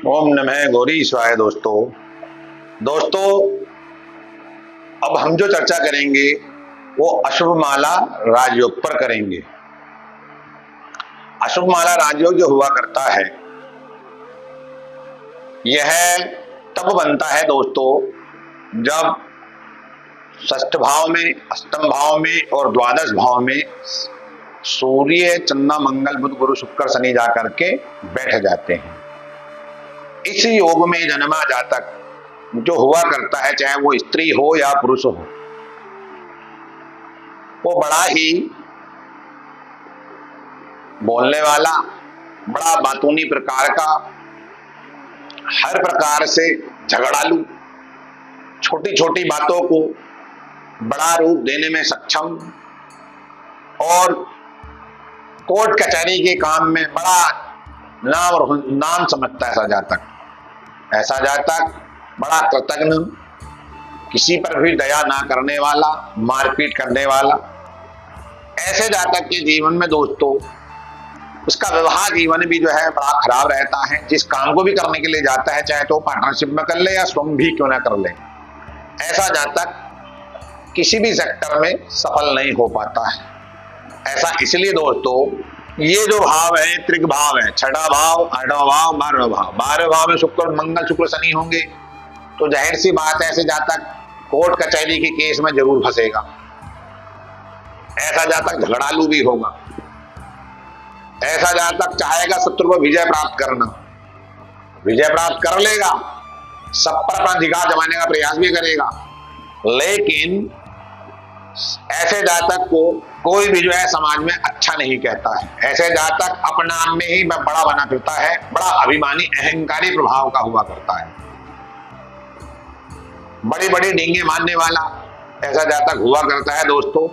ओम नमः गौरी शिवाय। दोस्तों अब हम जो चर्चा करेंगे वो अशुभ माला राजयोग पर करेंगे। अशुभ माला राजयोग जो हुआ करता है यह तब बनता है दोस्तों जब षष्ठ भाव में, अष्टम भाव में और द्वादश भाव में सूर्य, चंद्रमा, मंगल, बुध, गुरु, शुक्र, शनि जाकर के बैठ जाते हैं। इस योग में जन्मा जातक जो हुआ करता है, चाहे वो स्त्री हो या पुरुष हो, वो बड़ा ही बोलने वाला, बड़ा बातूनी प्रकार का, हर प्रकार से झगड़ालू, छोटी छोटी बातों को बड़ा रूप देने में सक्षम और कोर्ट कचहरी के काम में बड़ा नाम समझता है ऐसा जातक बड़ा कृतज्ञ, किसी पर भी दया ना करने वाला, मारपीट करने वाला। ऐसे जातक के जीवन में दोस्तों उसका विवाह जीवन भी जो है बड़ा खराब रहता है। जिस काम को भी करने के लिए जाता है, चाहे तो पार्टनरशिप में कर ले या स्वयं भी क्यों ना कर ले, ऐसा जातक किसी भी सेक्टर में सफल नहीं हो पाता है। ऐसा इसलिए दोस्तों, ये जो भाव है त्रिक भाव है, छठा भाव, आठवां भाव, 12वां भाव। 12वें भाव में शुक्र, मंगल, शुक्र, शनि होंगे तो जाहिर सी बात है ऐसे जातक कोर्ट कचहरी के केस में जरूर फंसेगा। ऐसा जातक झगड़ालू भी होगा। ऐसा जातक चाहेगा शत्रु पर विजय प्राप्त करना, विजय प्राप्त कर लेगा, सब पर अपना अधिकार जमाने का प्रयास भी करेगा। लेकिन ऐसे जातक को कोई भी जो है समाज में अच्छा नहीं कहता है। ऐसे जातक अपना आप में ही बड़ा बना फिरता है, बड़ा अभिमानी, अहंकारी प्रभाव का हुआ करता है, बड़ी बड़ी डींगे मारने वाला ऐसा जातक हुआ करता है। दोस्तों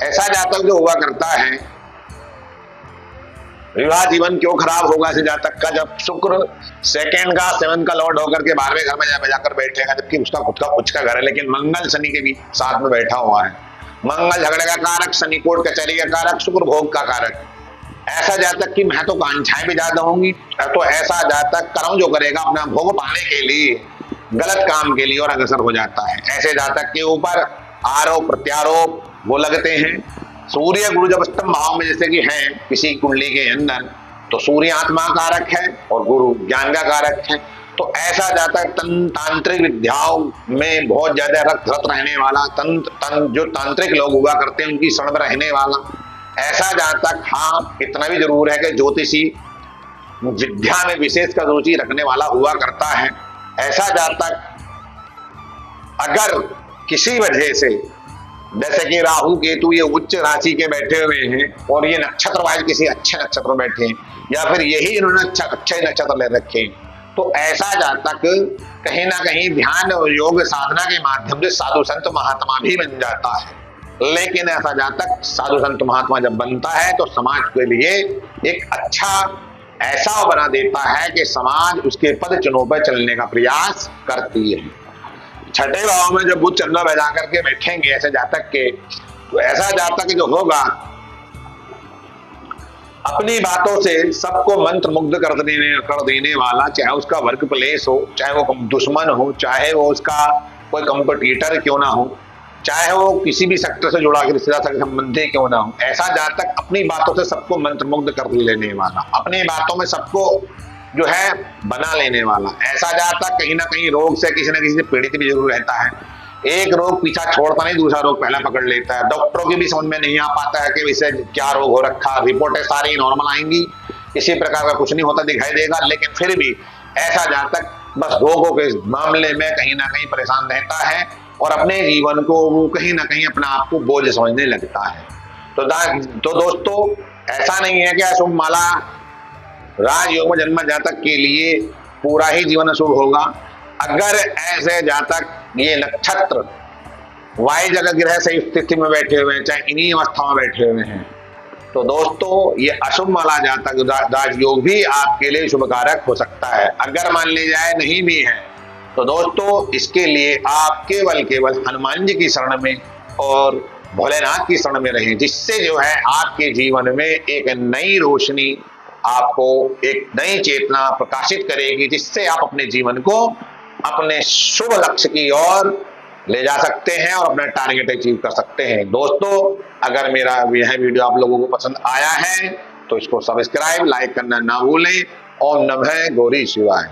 ऐसा जातक जो हुआ करता है, विवाह जीवन क्यों खराब होगा ऐसे जातक का, जब शुक्र सेकंड का, 7 का लॉर्ड होकर के 12वें घर में जाकर बैठेगा, जबकि उसका खुद का कुछ का घर है, लेकिन मंगल शनि के भी साथ में बैठा हुआ है। मंगल झगड़े का कारक, शनि कोर्ट कचहरी का कारक, शुक्र भोग का कारक। ऐसा जातक की महत्वाकांक्षाएं भी ज्यादा होंगी। तो ऐसा जातक कर्म जो करेगा अपना भोग पाने के लिए, गलत काम के लिए और अग्रसर हो जाता है। ऐसे जातक के ऊपर आरोप प्रत्यारोप वो लगते हैं। सूर्य गुरु जब अष्टम भाव में जैसे कि है किसी कुंडली के अंदर, तो सूर्य आत्मा कारक है और गुरु ज्ञान का कारक है। तो ऐसा जातक तांत्रिक विद्याओं में बहुत ज्यादा रत रहने वाला, जो तांत्रिक लोग हुआ करते हैं उनकी शरण में रहने वाला ऐसा जातक, हाँ इतना भी जरूर है कि ज्योतिषी विद्या में विशेष का रुचि रखने वाला हुआ करता है। ऐसा जातक अगर किसी वजह से, जैसे कि राहु केतु ये उच्च राशि के बैठे हुए हैं और ये नक्षत्र वाइज किसी अच्छे नक्षत्र में बैठे हैं, या फिर यही इन्होंने अच्छे नक्षत्र ले रखे हैं, तो ऐसा जातक कहीं ना कहीं ध्यान और योग साधना के माध्यम से साधु संत महात्मा भी बन जाता है। लेकिन ऐसा जातक साधु संत महात्मा जब बनता है तो समाज के लिए एक अच्छा ऐसा बना देता है कि समाज उसके पद चिन्हों पर चलने का प्रयास करती है। छठे भाव में जब बुध चंद्र बजा करके बैठेंगे ऐसे जातक के, तो ऐसा जातक जो होगा अपनी बातों से सबको मंत्र मुग्ध कर देने वाला, चाहे उसका वर्क प्लेस हो, चाहे वो दुश्मन हो, चाहे वो उसका कोई कंपटीटर क्यों ना हो, चाहे वो किसी भी सेक्टर से जुड़ा के रिश्तेदार से संबंधी क्यों ना हो, ऐसा जातक अपनी बातों से सबको मंत्र मुग्ध कर लेने वाला, अपनी बातों में सबको जो है बना लेने वाला। ऐसा जातक कहीं ना कहीं रोग से किसी न किसी से पीड़ित भी जरूर रहता है। एक रोग पीछा छोड़ता नहीं, दूसरा रोग पहला पकड़ लेता है। डॉक्टरों की भी समझ में नहीं आ पाता है कि इसे क्या रोग हो रखा, रिपोर्टें सारी नॉर्मल आएंगी, किसी प्रकार का कुछ नहीं होता दिखाई देगा, लेकिन फिर भी ऐसा जातक बस रोगों के मामले में कहीं ना कहीं परेशान रहता है और अपने जीवन को वो कहीं ना कहीं अपना आप को बोझ समझने लगता है। तो दोस्तों ऐसा नहीं है कि अशुभ माला राजयोग में जन्म जातक के लिए पूरा ही जीवन अशुभ होगा। अगर ऐसे जातक ये नक्षत्र वाइज अगर ग्रह सही स्थिति में बैठे हुए हैं, चाहे इन्हीं अवस्था में बैठे हुए हैं, तो दोस्तों ये अशुभ माला जातक राजयोग भी आपके लिए शुभकारक हो सकता है। अगर मान ली जाए नहीं भी है तो दोस्तों इसके लिए आप केवल हनुमान जी की शरण में और भोलेनाथ की शरण में रहें, जिससे जो है आपके जीवन में एक नई रोशनी आपको एक नई चेतना प्रकाशित करेगी, जिससे आप अपने जीवन को अपने शुभ लक्ष्य की ओर ले जा सकते हैं और अपना टारगेट अचीव कर सकते हैं। दोस्तों, अगर मेरा यह वीडियो आप लोगों को पसंद आया है तो इसको सब्सक्राइब, लाइक करना ना भूलें। ओम नमः गौरी शिवाय।